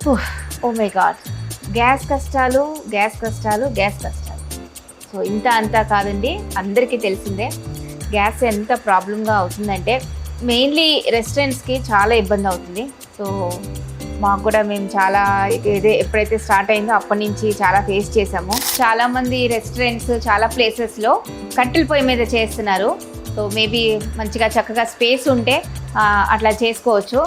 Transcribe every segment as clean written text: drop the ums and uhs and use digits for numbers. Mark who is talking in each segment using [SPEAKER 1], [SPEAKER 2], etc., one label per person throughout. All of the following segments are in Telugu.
[SPEAKER 1] ఓ మై గాడ్, గ్యాస్ కష్టాలు గ్యాస్ కష్టాలు గ్యాస్ కష్టాలు. సో ఇంత అంతా కాదండి, అందరికీ తెలిసిందే గ్యాస్ ఎంత ప్రాబ్లంగా అవుతుందంటే మెయిన్లీ రెస్టారెంట్స్కి చాలా ఇబ్బంది అవుతుంది. సో మాకు కూడా మేము చాలా ఎప్పుడైతే స్టార్ట్ అయిందో అప్పటి నుంచి చాలా ఫేస్ చేసాము. చాలామంది రెస్టారెంట్స్ చాలా ప్లేసెస్లో కట్టెల పొయ్యి మీద చేస్తున్నారు. సో మేబీ మంచిగా చక్కగా స్పేస్ ఉంటే అట్లా చేసుకోవచ్చు.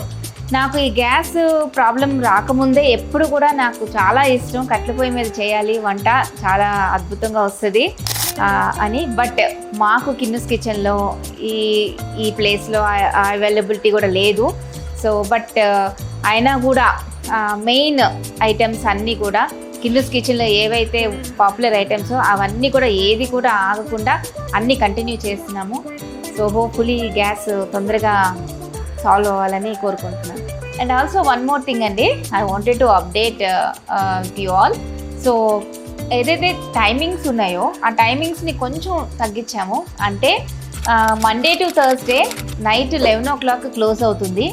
[SPEAKER 1] నాకు ఈ గ్యాస్ ప్రాబ్లం రాకముందే ఎప్పుడు కూడా నాకు చాలా ఇష్టం కట్టెల పొయ్యి మీద చేయాలి వంట, చాలా అద్భుతంగా వస్తుంది అని. బట్ మాకు కిన్నుస్ కిచెన్లో ఈ ప్లేస్లో అవైలబిలిటీ కూడా లేదు. సో బట్ అయినా కూడా మెయిన్ ఐటమ్స్ అన్నీ కూడా కిన్నుస్ కిచెన్లో ఏవైతే పాపులర్ ఐటమ్స్ అవన్నీ కూడా ఏది కూడా ఆగకుండా అన్నీ కంటిన్యూ చేస్తున్నాము. సో హోప్ఫుల్లీ గ్యాస్ తొందరగా సాల్వ్ అవ్వాలని కోరుకుంటున్నాను. And also one more thing అండి, I wanted to update you all. So ఏదైతే టైమింగ్స్ ఉన్నాయో ఆ టైమింగ్స్ని కొంచెం తగ్గించాము. అంటే Monday to Thursday night 11 o'clock close అవుతుంది.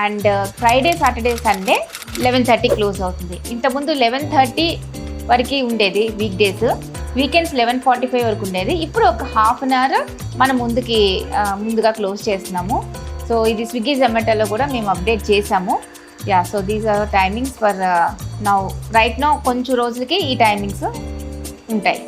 [SPEAKER 1] And Friday Saturday Sunday 11:30 close అవుతుంది. ఇంతకుముందు 11:30 వరకు ఉండేది వీక్ డేస్, వీకెండ్స్ 11:45 వరకు ఉండేది. ఇప్పుడు ఒక హాఫ్ అన్ అవర్ మనం ముందుగా క్లోజ్ చేస్తున్నాము. సో ఇది స్విగ్గీ జొమాటోలో కూడా మేము అప్డేట్ చేసాము. Yeah, so these are timings for right now. కొంచెం రోజులకి ఈ టైమింగ్స్ ఉంటాయి.